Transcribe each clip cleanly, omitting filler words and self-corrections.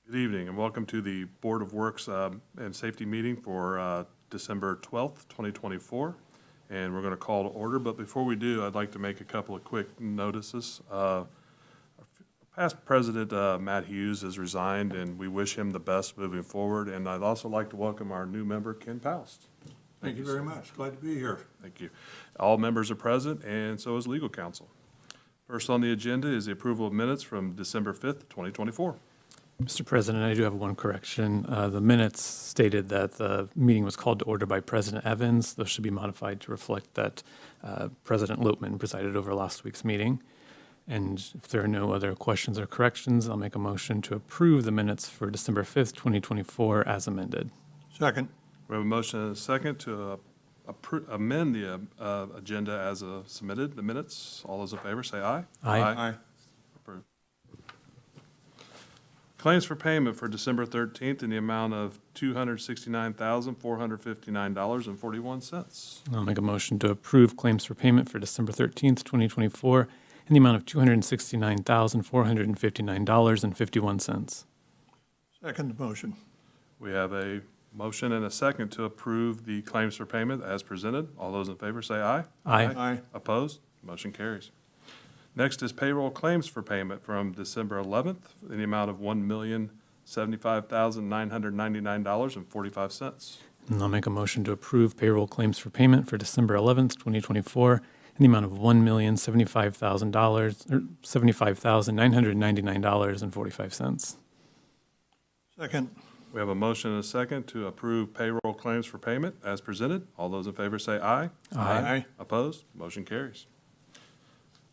Good evening and welcome to the Board of Works and Safety meeting for December 12th, 2024. And we're going to call to order, but before we do, I'd like to make a couple of quick notices. Past President Matt Hughes has resigned, and we wish him the best moving forward. And I'd also like to welcome our new member, Ken Paust. Thank you very much. Glad to be here. Thank you. All members are present, and so is legal counsel. First on the agenda is the approval of minutes from December 5th, 2024. Mr. President, I do have one correction. The minutes stated that the meeting was called to order by President Evans. Those should be modified to reflect that President Lopman presided over last week's meeting. And if there are no other questions or corrections, I'll make a motion to approve the minutes for December 5th, 2024 as amended. Second. We have a motion and a second to amend the agenda as submitted, the minutes. All those in favor say aye. Aye. Approved. Claims for payment for December 13th in the amount of $269,459.41. I'll make a motion to approve claims for payment for December 13th, 2024 in the amount of $269,459.51. Second motion. We have a motion and a second to approve the claims for payment as presented. All those in favor say aye. Aye. Opposed? Motion carries. Next is payroll claims for payment from December 11th in the amount of $1,075,999.45. And I'll make a motion to approve payroll claims for payment for December 11th, 2024 in the amount of $1,075,999.45. Second. We have a motion and a second to approve payroll claims for payment as presented. All those in favor say aye. Aye. Opposed? Motion carries.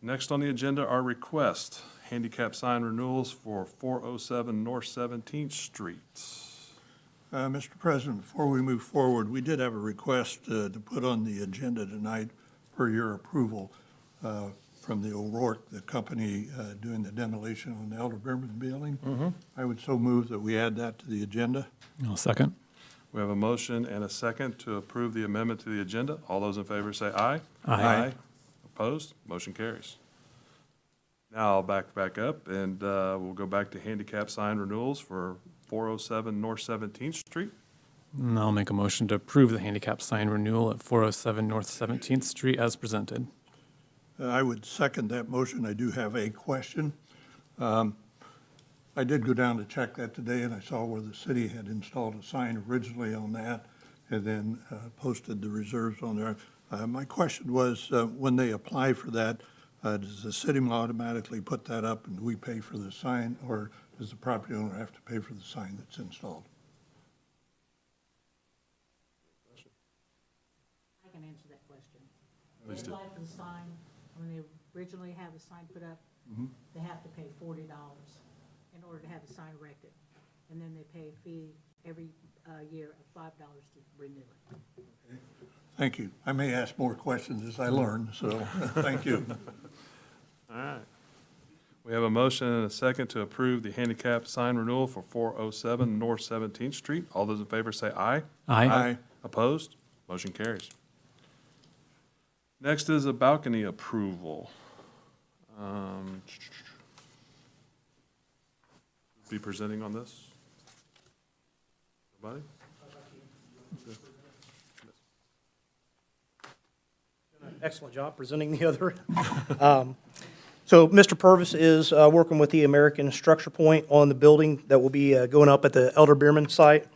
Next on the agenda are requests. Handicap sign renewals for 407 North 17th Street. Mr. President, before we move forward, we did have a request to put on the agenda tonight for your approval from the O'Rourke, the company doing the demolition on the Elder Berman building. I would so move that we add that to the agenda. I'll second. We have a motion and a second to approve the amendment to the agenda. All those in favor say aye. Aye. Opposed? Motion carries. Now I'll back up, and we'll go back to handicap sign renewals for 407 North 17th Street. And I'll make a motion to approve the handicap sign renewal at 407 North 17th Street as presented. I would second that motion. I do have a question. I did go down to check that today, and I saw where the city had installed a sign originally on that and then posted the reserves on there. My question was, when they apply for that, does the city automatically put that up and we pay for the sign, or does the property owner have to pay for the sign that's installed? I can answer that question. Please They do. apply for the sign, when they originally have the sign put up, they have to pay $40 in order to have the sign erected. And then they pay a fee every year of $5 to renew it. Thank you. I may ask more questions as I learn, so thank you. All right. We have a motion and a second to approve the handicap sign renewal for 407 North 17th Street. All those in favor say aye. Aye. Opposed? Motion carries. Next is a balcony approval. Be presenting on this? Nobody? Excellent job presenting the other. So Mr. Purvis is working with the American Structure Point on the building that will be going up at the Elder Bierman site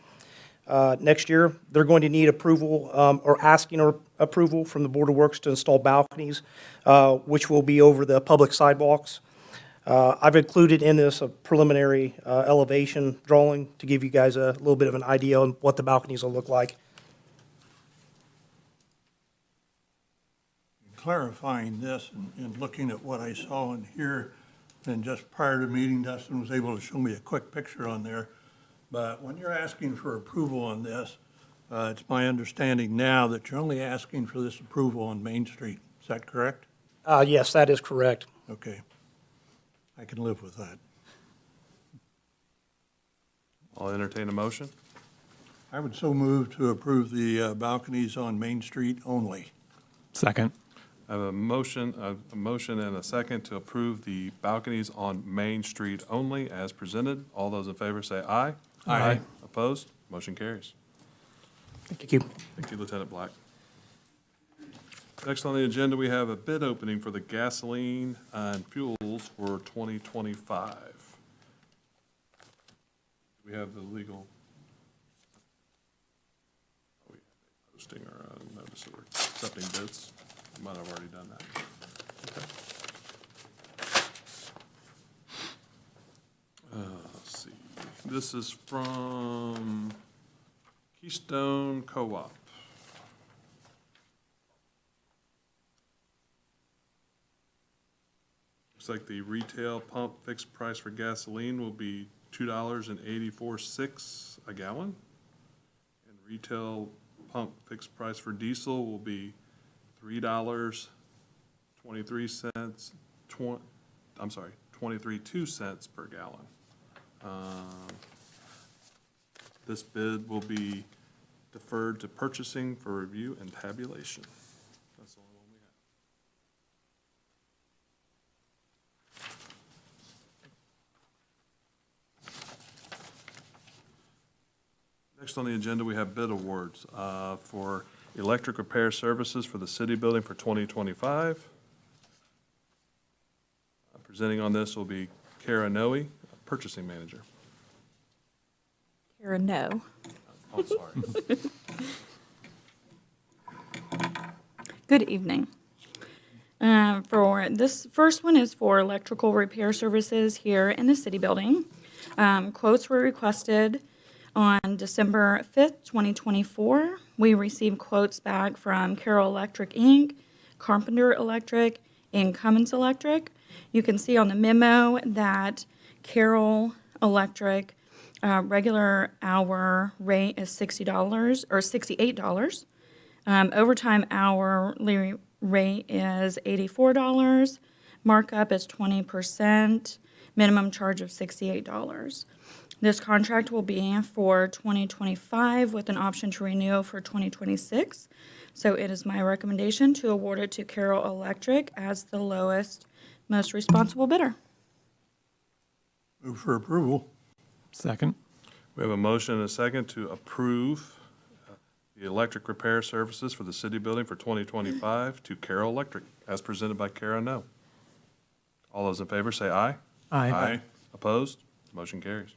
next year. They're going to need approval or asking approval from the Board of Works to install balconies, which will be over the public sidewalks. I've included in this a preliminary elevation drawing to give you guys a little bit of an idea on what the balconies will look like. Clarifying this and looking at what I saw in here, and just prior to the meeting, Dustin was able to show me a quick picture on there. But when you're asking for approval on this, it's my understanding now that you're only asking for this approval on Main Street. Is that correct? Yes, that is correct. Okay. I can live with that. I'll entertain a motion. I would so move to approve the balconies on Main Street only. Second. I have a motion and a second to approve the balconies on Main Street only as presented. All those in favor say aye. Aye. Opposed? Motion carries. Thank you. Thank you, Lieutenant Black. Next on the agenda, we have a bid opening for the gasoline and fuels for 2025. We have the legal posting or notice that we're accepting bids. We might have already done that. Okay. Let's see. This is from Keystone Co-op. Looks like the retail pump fixed price for gasoline will be $2.84 a gallon. And retail pump fixed price for diesel will be $23.2 per gallon. This bid will be deferred to purchasing for review and tabulation. That's the only one we have. Next on the agenda, we have bid awards for electric repair services for the city building for 2025. Presenting on this will be Kara Noe, purchasing manager. Kara, no. Oh, sorry. Good evening. For this first one is for electrical repair services here in the city building. Quotes were requested on December 5th, 2024. We received quotes back from Carroll Electric, Inc., Carpenter Electric, and Cummins Electric. You can see on the memo that Carroll Electric regular hour rate is $60 or $68. Overtime hourly rate is $84. Markup is 20%. Minimum charge of $68. This contract will be for 2025 with an option to renew for 2026. So it is my recommendation to award it to Carroll Electric as the lowest, most responsible bidder. Move for approval. Second. We have a motion and a second to approve the electric repair services for the city building for 2025 to Carroll Electric, as presented by Kara No. All those in favor say aye. Aye. Opposed? Motion carries.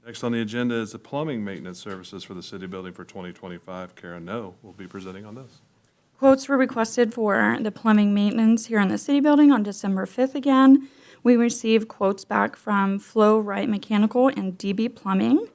Next on the agenda is the plumbing maintenance services for the city building for 2025. Kara No will be presenting on this. Quotes were requested for the plumbing maintenance here in the city building on December 5th again. We received quotes back from Flow Right Mechanical and DB Plumbing.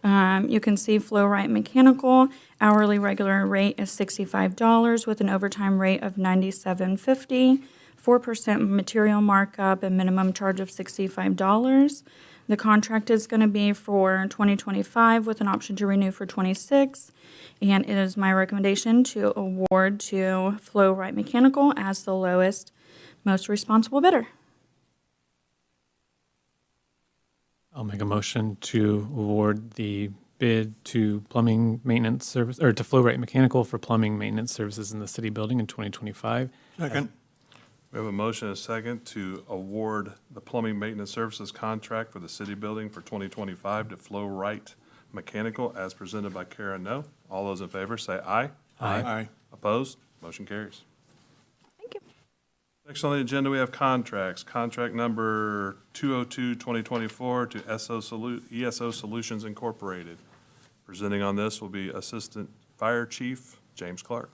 You can see Flow Right Mechanical hourly regular rate is $65 with an overtime rate of $97.50, 4% material markup, and minimum charge of $65. The contract is going to be for 2025 with an option to renew for 26, and it is my recommendation to award to Flow Right Mechanical as the lowest, most responsible bidder. I'll make a motion to award the bid to plumbing maintenance service, or to Flow Right Mechanical for plumbing maintenance services in the city building in 2025. Second. We have a motion and a second to award the plumbing maintenance services contract for the city building for 2025 to Flow Right Mechanical, as presented by Kara No. All those in favor say aye. Aye. Opposed? Motion carries. Thank you. Next on the agenda, we have contracts. Contract number 202-2024 to ESO Solutions Incorporated. Presenting on this will be Assistant Fire Chief James Clark.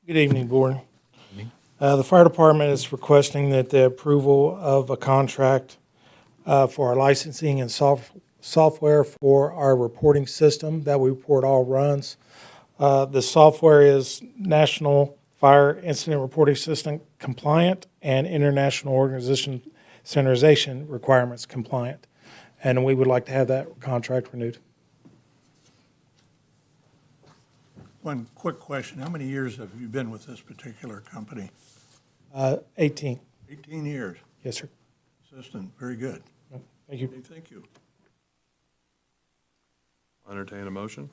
Good evening, Board. The fire department is requesting that the approval of a contract for our licensing and software for our reporting system that we report all runs. The software is National Fire Incident Reporting System compliant and International Organization Standardization Requirements compliant. And we would like to have that contract renewed. One quick question. How many years have you been with this particular company? 18. 18 years. Yes, sir. Assistant, very good. Thank you. Okay, thank you. Entertain a motion.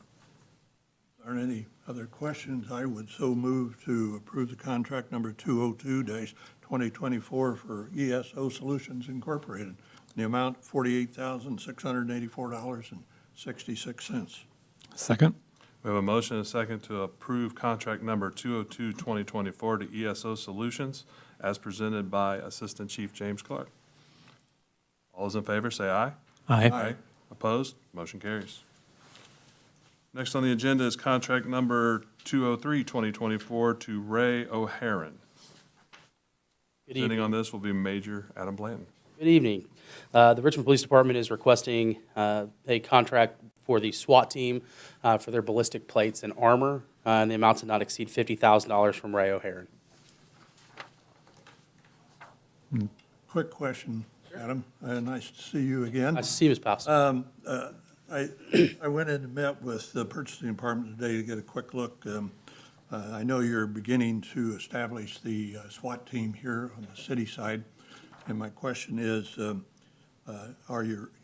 Aren't any other questions? I would so move to approve the contract number 202-2024 for ESO Solutions Incorporated, in the amount $48,684.66. Second? We have a motion and a second to approve contract number 202-2024 to ESO Solutions as presented by Assistant Chief James Clark. All those in favor, say aye. Aye. Opposed? Motion carries. Next on the agenda is contract number 203-2024 to Ray O'Haron. Good Presenting evening. on this will be Major Adam Blanton. Good evening. The Richmond Police Department is requesting a contract for the SWAT team for their ballistic plates and armor, and the amount to not exceed $50,000 from Ray O'Haron. Quick question, Adam. Nice to see you again. Nice to see you, Ms. Powell. I went in and met with the purchasing department today to get a quick look. I know you're beginning to establish the SWAT team here on the city side, and my question is, you're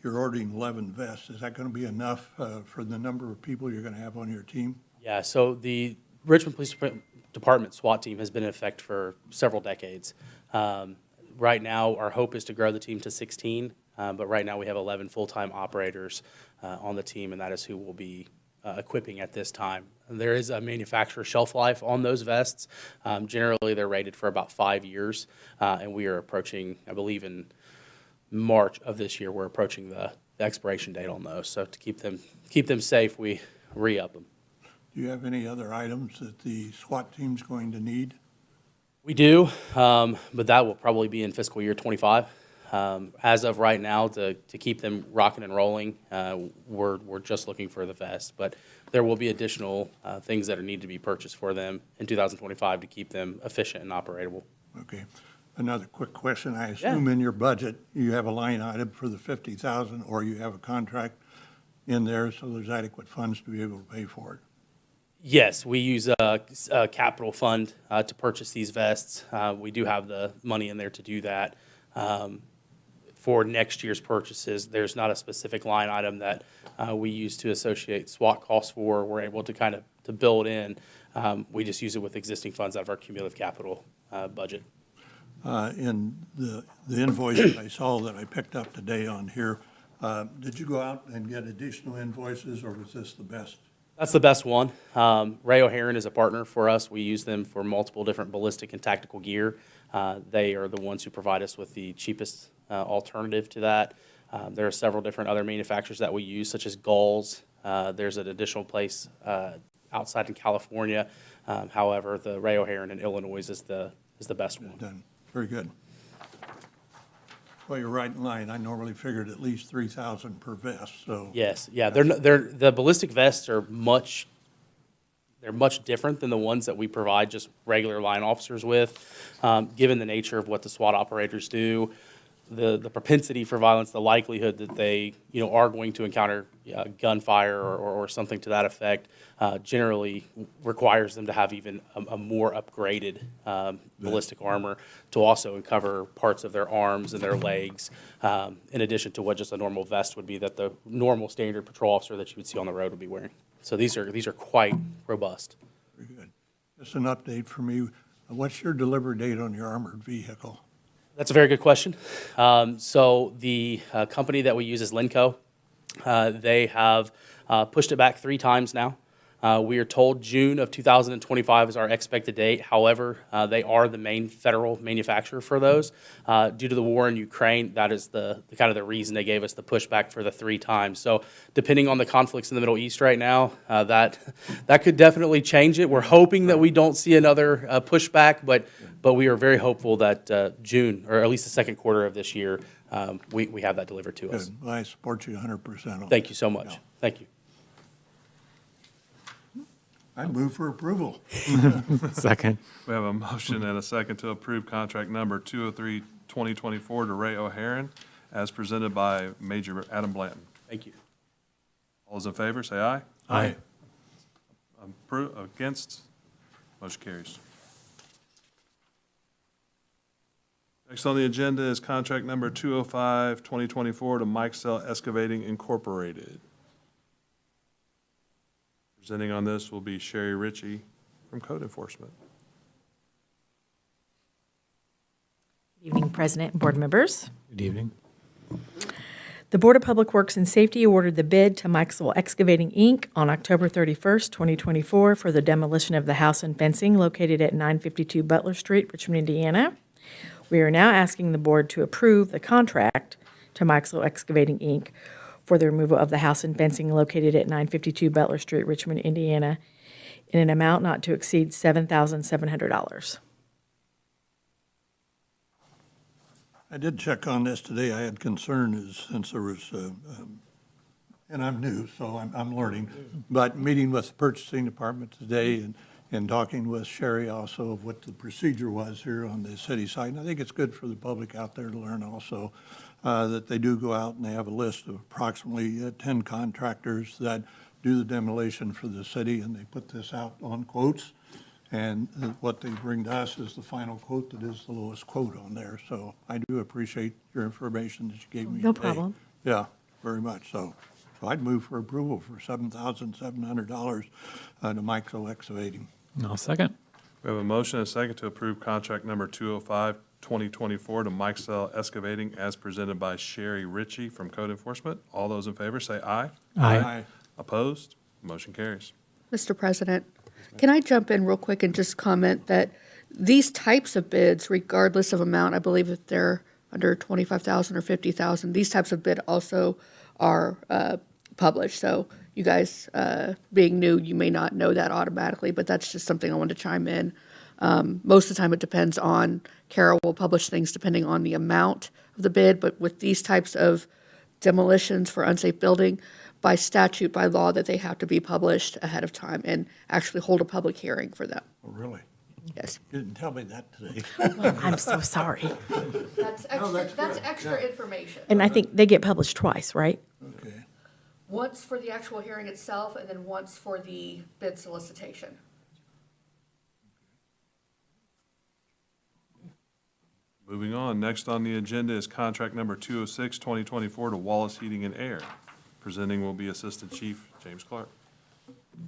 ordering 11 vests. Is that going to be enough for the number of people you're going to have on your team? Yeah, so the Richmond Police Department SWAT team has been in effect for several decades. Right now, our hope is to grow the team to 16, but right now we have 11 full-time operators on the team, and that is who we'll be equipping at this time. And there is a manufacturer shelf life on those vests. Generally, they're rated for about 5 years, and we are approaching, I believe in March of this year, we're approaching the expiration date on those. So to keep them safe, we re-up them. Do you have any other items that the SWAT team's going to need? We do, but that will probably be in fiscal year '25. As of right now, to keep them rocking and rolling, we're just looking for the vest. But there will be additional things that are needed to be purchased for them in 2025 to keep them efficient and operable. Okay. Another quick question. I assume in your budget, you have a line item for the 50,000, or you have a contract in there so there's adequate funds to be able to pay for it? Yes, we use a capital fund to purchase these vests. We do have the money in there to do that. For next year's purchases, there's not a specific line item that we use to associate SWAT costs for. We're able to kind of to build in. We just use it with existing funds out of our cumulative capital budget. In the invoice that I saw that I picked up today on here, did you go out and get additional invoices, or was this the best? That's the best one. Ray O'Haron is a partner for us. We use them for multiple different ballistic and tactical gear. They are the ones who provide us with the cheapest alternative to that. There are several different other manufacturers that we use, such as Gulls. There's an additional place outside in California. However, the Ray O'Haron in Illinois is the best one. Done. Very good. Well, you're right in line. I normally figured at least 3,000 per vest, so. Yes, yeah, the ballistic vests are much different than the ones that we provide just regular line officers with. Given the nature of what the SWAT operators do, the propensity for violence, the likelihood that they, are going to encounter gunfire or something to that effect, generally requires them to have even a more upgraded ballistic armor to also cover parts of their arms and their legs, in addition to what just a normal vest would be that the normal standard patrol officer that you would see on the road would be wearing. So these are quite robust. Very good. Just an update for me. What's your delivery date on your armored vehicle? That's a very good question. So the company that we use is Lenco. They have pushed it back 3 times now. We are told June of 2025 is our expected date. However, they are the main federal manufacturer for those. Due to the war in Ukraine, that is the kind of the reason they gave us the pushback for the 3 times. So depending on the conflicts in the Middle East right now, that could definitely change it. We're hoping that we don't see another pushback, but we are very hopeful that June, or at least the second quarter of this year, we have that delivered to us. Good. Well, I support you 100% on that. Thank you so much. Yeah. Thank you. I move for approval. Second. We have a motion and a second to approve contract number 203-2024 to Ray O'Haron as presented by Major Adam Blanton. Thank you. All those in favor, say aye. Aye. Against? Motion carries. Next on the agenda is contract number 205-2024 to Mike Cell Excavating Incorporated. Presenting on this will be Sherry Ritchie from Code Enforcement. Good evening, President and board members. Good evening. The Board of Public Works and Safety awarded the bid to Mikesell Excavating, Inc. on October 31st, 2024 for the demolition of the house and fencing located at 952 Butler Street, Richmond, Indiana. We are now asking the board to approve the contract to Mikesell Excavating, Inc. for the removal of the house and fencing located at 952 Butler Street, Richmond, Indiana, in an amount not to exceed $7,700. I did check on this today. I had concern since there was, and I'm new, so I'm learning, but meeting with the purchasing department today and talking with Sherry also of what the procedure was here on the city side. And I think it's good for the public out there to learn also that they do go out and they have a list of approximately 10 contractors that do the demolition for the city, and they put this out on quotes. And what they bring to us is the final quote that is the lowest quote on there. So I do appreciate your information that you gave me No today. problem. Yeah, very much so. So I'd move for approval for $7,700 to Mikesell Excavating. I'll second. We have a motion and a second to approve contract number 205, 2024 to Mikesell Excavating as presented by Sherry Ritchie from Code Enforcement. All those in favor say aye. Aye. Opposed? Motion carries. Mr. President, can I jump in real quick and just comment that these types of bids, regardless of amount, I believe if they're under 25,000 or 50,000, these types of bid also are published. So you guys, being new, you may not know that automatically, but that's just something I wanted to chime in. Most of the time it depends on, Kara will publish things depending on the amount of the bid, but with these types of demolitions for unsafe building, by statute, by law, that they have to be published ahead of time and actually hold a public hearing for them. Oh, really? Yes. You didn't tell me that today. I'm so sorry. That's No, that's good. extra information. And I think they get published twice, right? Okay. Once for the actual hearing itself, and then once for the bid solicitation. Moving on, next on the agenda is contract number 206, 2024 to Wallace Heating and Air. Presenting will be Assistant Chief James Clark.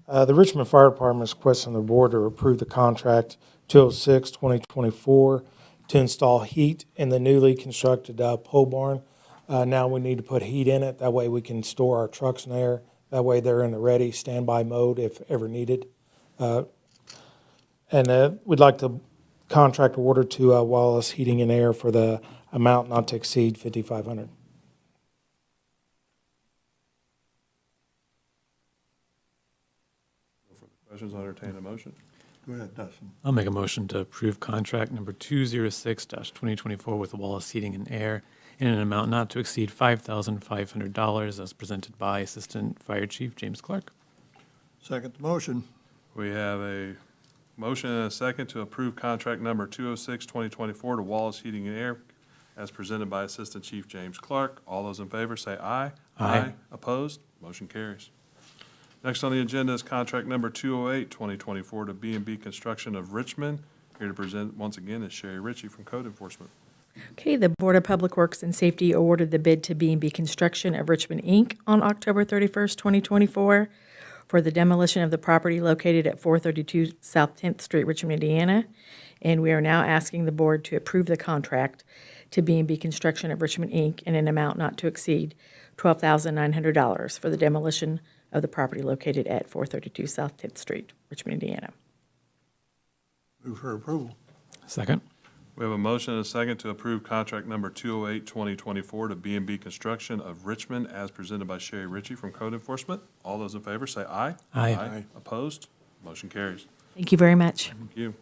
The Richmond Fire Department is requesting the board to approve the contract 206, 2024 to install heat in the newly constructed pole barn. Now we need to put heat in it. That way we can store our trucks in there. That way they're in the ready standby mode if ever needed. And we'd like to contract order to Wallace Heating and Air for the amount not to exceed $5,500. Questions, I'll entertain a motion. Go ahead, Dustin. I'll make a motion to approve contract number 206-2024 with Wallace Heating and Air in an amount not to exceed $5,500 as presented by Assistant Fire Chief James Clark. Second the motion. We have a motion and a second to approve contract number 206, 2024 to Wallace Heating and Air as presented by Assistant Chief James Clark. All those in favor say aye. Aye. Opposed? Motion carries. Next on the agenda is contract number 208, 2024 to B&B Construction of Richmond. Here to present once again is Sherry Ritchie from Code Enforcement. Okay, the Board of Public Works and Safety awarded the bid to B&B Construction of Richmond, Inc. on October 31st, 2024 for the demolition of the property located at 432 South 10th Street, Richmond, Indiana. And we are now asking the board to approve the contract to B&B Construction of Richmond, Inc. in an amount not to exceed $12,900 for the demolition of the property located at 432 South 10th Street, Richmond, Indiana. Move for approval. Second. We have a motion and a second to approve contract number 208, 2024 to B&B Construction of Richmond as presented by Sherry Ritchie from Code Enforcement. All those in favor say aye. Aye. Opposed? Motion carries. Thank you very much. Thank you.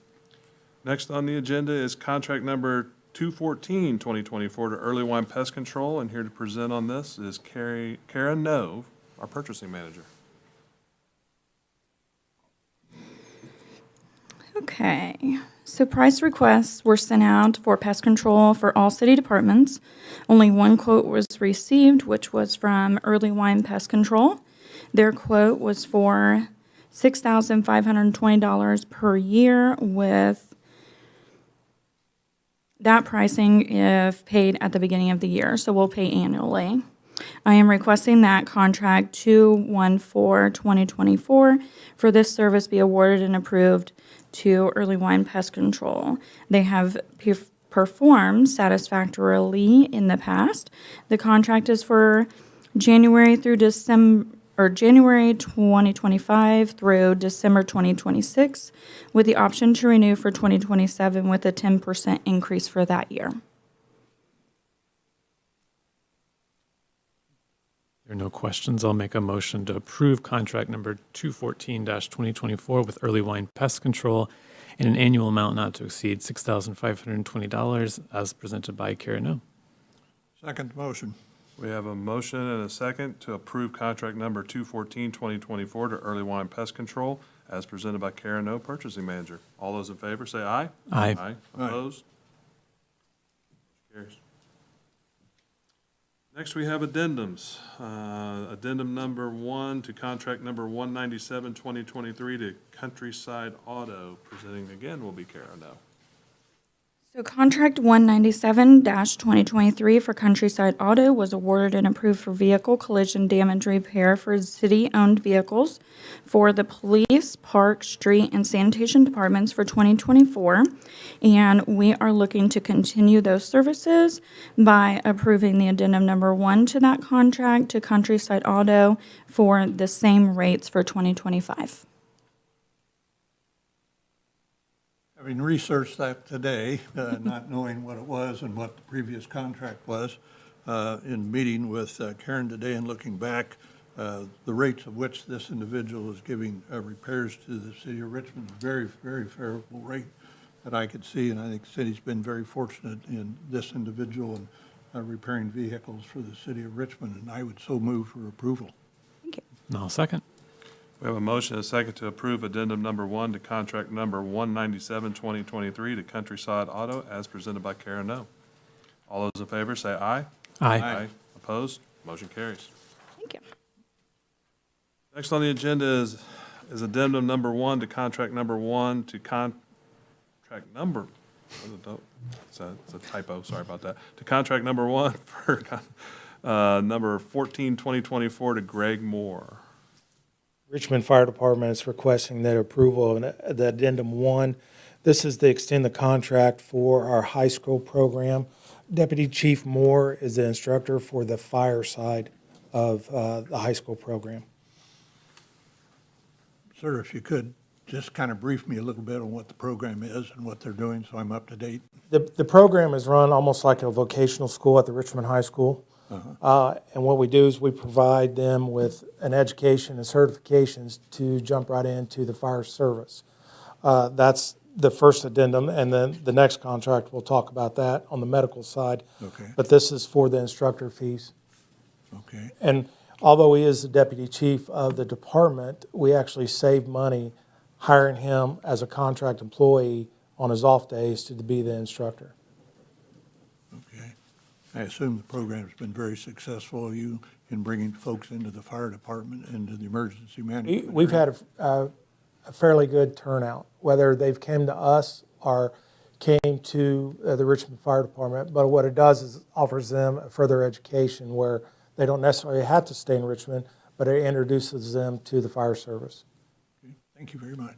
Next on the agenda is contract number 214, 2024 to Early Wine Pest Control, and here to present on this is Kara Nove, our purchasing manager. Okay, so price requests were sent out for pest control for all city departments. Only one quote was received, which was from Early Wine Pest Control. Their quote was for $6,520 per year, with that pricing if paid at the beginning of the year, so we'll pay annually. I am requesting that contract 214-2024 for this service be awarded and approved to Early Wine Pest Control. They have performed satisfactorily in the past. The contract is for January through December, or January 2025 through December 2026, with the option to renew for 2027 with a 10% increase for that year. There are no questions. I'll make a motion to approve contract number 214-2024 with Early Wine Pest Control in an annual amount not to exceed $6,520 as presented by Karen O. Second motion. We have a motion and a second to approve contract number 214-2024 to Early Wine Pest Control as presented by Karen O, Purchasing Manager. All those in favor say aye. Aye. Aye. Opposed? Carries. Next, we have addendums. Addendum number 1 to contract number 197-2023 to Countryside Auto. Presenting again will be Karen O. So contract 197-2023 for Countryside Auto was awarded and approved for vehicle collision damage repair for city-owned vehicles for the police, park, street, and sanitation departments for 2024. And we are looking to continue those services by approving the addendum number 1 to that contract to Countryside Auto for the same rates for 2025. Having researched that today, not knowing what it was and what the previous contract was, in meeting with Karen today and looking back, the rates of which this individual is giving repairs to the city of Richmond, very, very favorable rate that I could see, and I think the city's been very fortunate in this individual and repairing vehicles for the city of Richmond, and I would so move for approval. Thank you. And I'll second. We have a motion and a second to approve addendum number 1 to contract number 197-2023 to Countryside Auto as presented by Karen O. All those in favor say aye. Aye. Opposed? Motion carries. Thank you. Next on the agenda is addendum number 1 to contract number 1 to contract number, it's a typo, sorry about that, to contract number 1 for number 14-2024 to Greg Moore. Richmond Fire Department is requesting that approval of the addendum 1. This is to extend the contract for our high school program. Deputy Chief Moore is the instructor for the fire side of the high school program. Sir, if you could, just kind of brief me a little bit on what the program is and what they're doing, so I'm up to date. The program is run almost like a vocational school at the Richmond High School. And what we do is we provide them with an education and certifications to jump right into the fire service. That's the first addendum, and then the next contract, we'll talk about that on the medical side. Okay. But this is for the instructor fees. Okay. And although he is the deputy chief of the department, we actually save money hiring him as a contract employee on his off days to be the instructor. Okay. I assume the program's been very successful, you, in bringing folks into the fire department, into the emergency management. We've had a fairly good turnout, whether they've came to us or came to the Richmond Fire Department. But what it does is offers them a further education where they don't necessarily have to stay in Richmond, but it introduces them to the fire service. Okay. Thank you very much.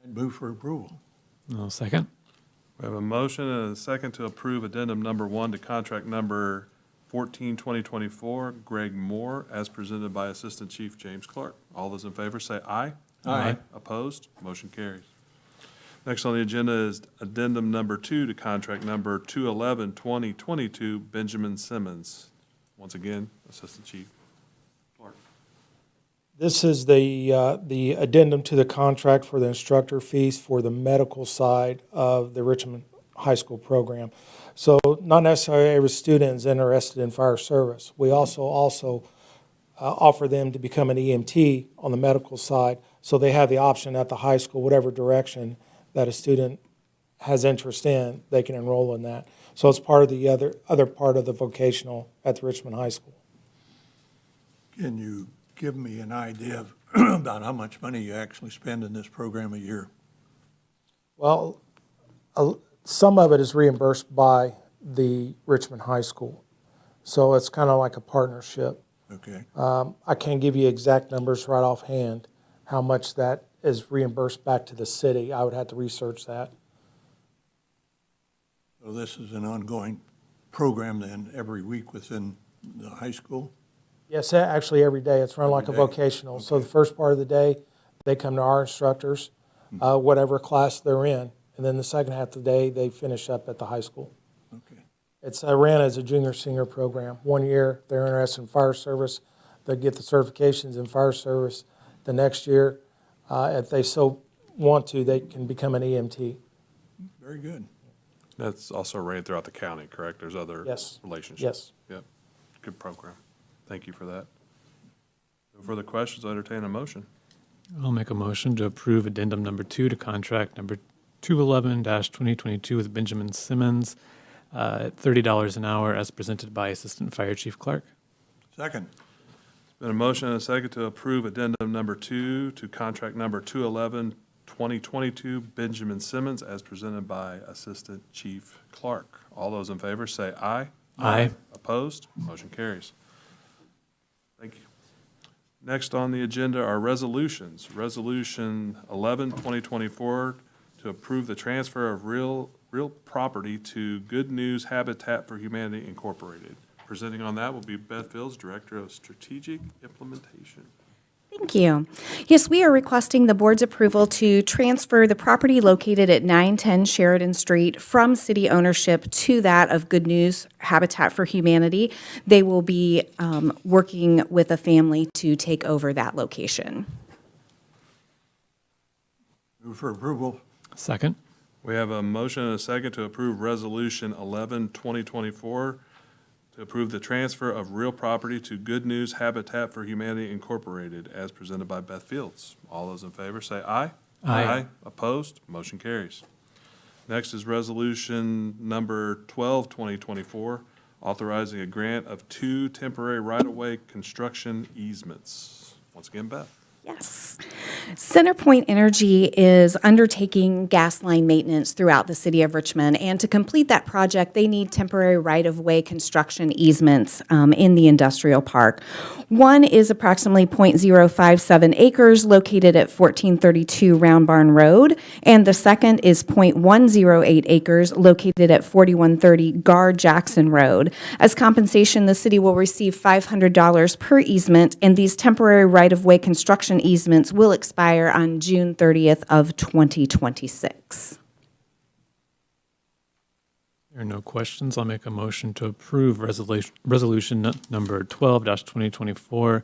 I'd move for approval. I'll second. We have a motion and a second to approve addendum number 1 to contract number 14-2024, Greg Moore, as presented by Assistant Chief James Clark. All those in favor say aye. Aye. Opposed? Motion carries. Next on the agenda is addendum number 2 to contract number 211-2022, Benjamin Simmons. Once again, Assistant Chief Clark. This is the addendum to the contract for the instructor fees for the medical side of the Richmond High School program. So not necessarily every student is interested in fire service. We also offer them to become an EMT on the medical side, so they have the option at the high school, whatever direction that a student has interest in, they can enroll in that. So it's part of the other part of the vocational at the Richmond High School. Can you give me an idea of about how much money you actually spend in this program a year? Well, some of it is reimbursed by the Richmond High School. So it's kind of like a partnership. Okay. I can't give you exact numbers right offhand, how much that is reimbursed back to the city. I would have to research that. So this is an ongoing program then, every week within the high school? Yes, actually every day. It's run like a Every day. vocational. So Okay. the first part of the day, they come to our instructors, whatever class they're in. And then the second half of the day, they finish up at the high school. Okay. It's ran as a junior senior program. 1 year, they're interested in fire service, they'll get the certifications in fire service. The next year, if they so want to, they can become an EMT. Very good. That's also ran throughout the county, correct? There's other Yes. relationships? Yes. Yep. Good program. Thank you for that. No further questions, I entertain a motion. I'll make a motion to approve addendum number 2 to contract number 211-2022 with Benjamin Simmons at $30 an hour as presented by Assistant Fire Chief Clark. Second. Been a motion and a second to approve addendum number 2 to contract number 211-2022 Benjamin Simmons as presented by Assistant Chief Clark. All those in favor say aye. Aye. Opposed? Motion carries. Thank you. Next on the agenda are resolutions. Resolution 11-2024 to approve the transfer of real property to Good News Habitat for Humanity Incorporated. Presenting on that will be Beth Fields, Director of Strategic Implementation. Thank you. Yes, we are requesting the board's approval to transfer the property located at 910 Sheridan Street from city ownership to that of Good News Habitat for Humanity. They will be working with a family to take over that location. Move for approval. Second. We have a motion and a second to approve Resolution 11-2024 to approve the transfer of real property to Good News Habitat for Humanity Incorporated as presented by Beth Fields. All those in favor say aye. Aye. Opposed? Motion carries. Next is Resolution number 12-2024, authorizing a grant of 2 temporary right-of-way construction easements. Once again, Beth. Yes. CenterPoint Energy is undertaking gas line maintenance throughout the city of Richmond, and to complete that project, they need temporary right-of-way construction easements in the industrial park. One is approximately .057 acres located at 1432 Round Barn Road, and the second is .108 acres located at 4130 Gar Jackson Road. As compensation, the city will receive $500 per easement, and these temporary right-of-way construction easements will expire on June 30th of 2026. There are no questions. I'll make a motion to approve resolution number 12-2024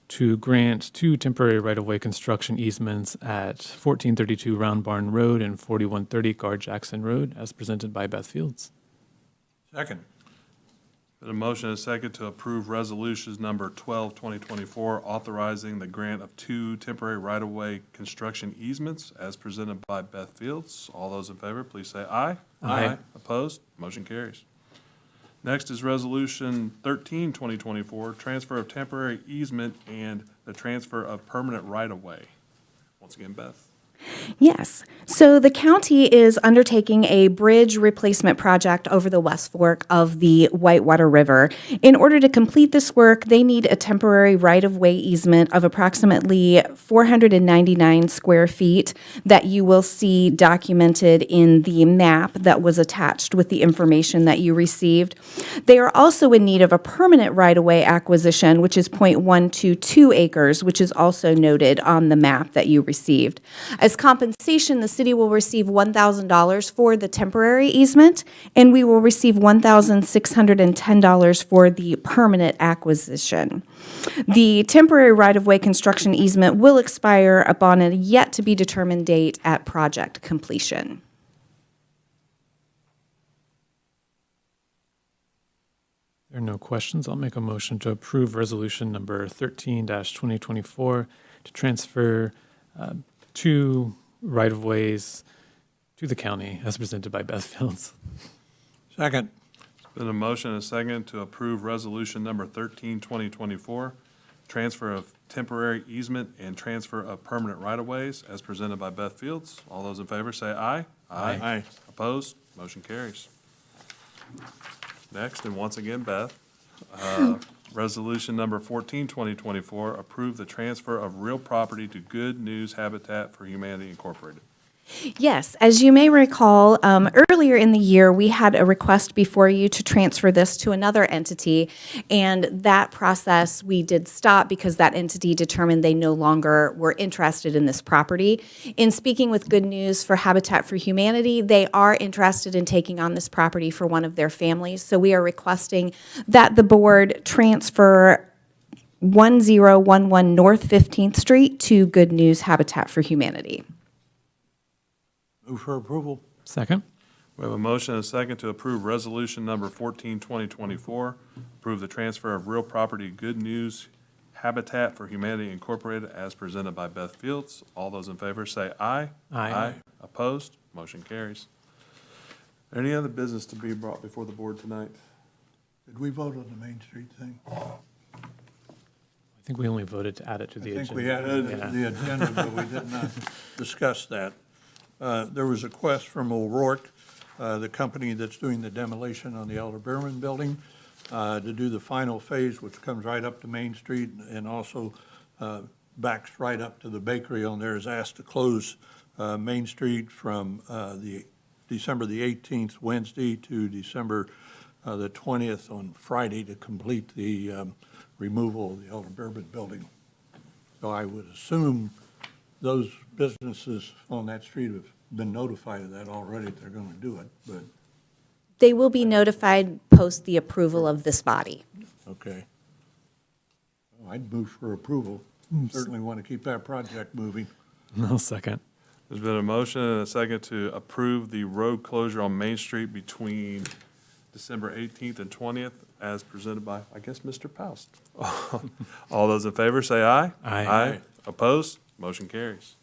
to grant 2 temporary right-of-way construction easements at 1432 Round Barn Road and 4130 Gar Jackson Road as presented by Beth Fields. Second. Been a motion and a second to approve resolutions number 12-2024, authorizing the grant of 2 temporary right-of-way construction easements as presented by Beth Fields. All those in favor, please say aye. Aye. Opposed? Motion carries. Next is Resolution 13-2024, transfer of temporary easement and the transfer of permanent right-of-way. Once again, Beth. Yes. So the county is undertaking a bridge replacement project over the West Fork of the Whitewater River. In order to complete this work, they need a temporary right-of-way easement of approximately 499 square feet that you will see documented in the map that was attached with the information that you received. They are also in need of a permanent right-of-way acquisition, which is .122 acres, which is also noted on the map that you received. As compensation, the city will receive $1,000 for the temporary easement, and we will receive $1,610 for the permanent acquisition. The temporary right-of-way construction easement will expire upon a yet-to-be-determined date at project completion. There are no questions. I'll make a motion to approve resolution number 13-2024 to transfer 2 right-of-ways to the county as presented by Beth Fields. Second. Been a motion and a second to approve resolution number 13-2024, transfer of temporary easement and transfer of permanent right-of-ways as presented by Beth Fields. All those in favor say aye. Aye. Opposed? Motion carries. Next, and once again, Beth, resolution number 14, 2024, approve the transfer of real property to Good News Habitat for Humanity Incorporated. Yes, as you may recall, earlier in the year, we had a request before you to transfer this to another entity, and that process we did stop because that entity determined they no longer were interested in this property. In speaking with Good News for Habitat for Humanity, they are interested in taking on this property for one of their families, so we are requesting that the board transfer 1011 North 15th Street to Good News Habitat for Humanity. Move for approval. Second? We have a motion and a second to approve resolution number 14, 2024, approve the transfer of real property Good News Habitat for Humanity Incorporated as presented by Beth Fields. All those in favor say aye. Aye. Opposed? Motion carries. Any other business to be brought before the board tonight? Did we vote on the Main Street thing? I think we only voted to add it to the I agenda. think we added Yeah. the agenda, but we did not discuss that. There was a request from O'Rourke, the company that's doing the demolition on the Elder Beerman building, to do the final phase, which comes right up to Main Street and also backs right up to the bakery on there, is asked to close Main Street from the December the 18th, Wednesday, to December the 20th on Friday to complete the removal of the Elder Beerman building. So I would assume those businesses on that street have been notified of that already, if they're gonna do it, but, They will be notified post the approval of this body. okay. Well, I'd move for approval. Certainly want to keep that project moving. No, second. There's been a motion and a second to approve the road closure on Main Street between December 18th and 20th as presented by, I guess, Mr. Paust. All those in favor say aye. Aye. Opposed? Motion carries.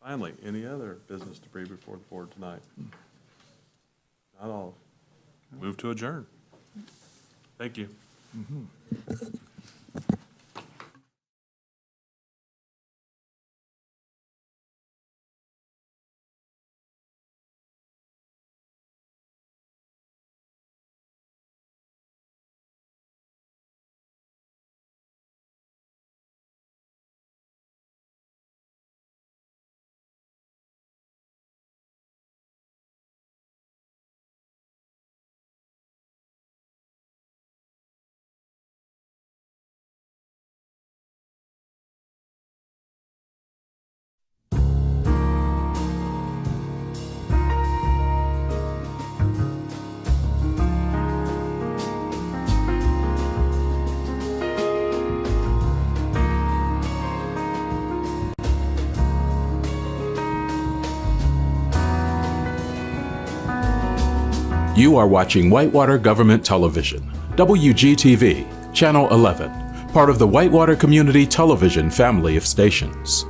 Finally, any other business to bring before the board tonight? Not all. Move to adjourn. Thank you. You are watching Whitewater Government Television, WGTV, Channel 11, part of the Whitewater Community Television family of stations.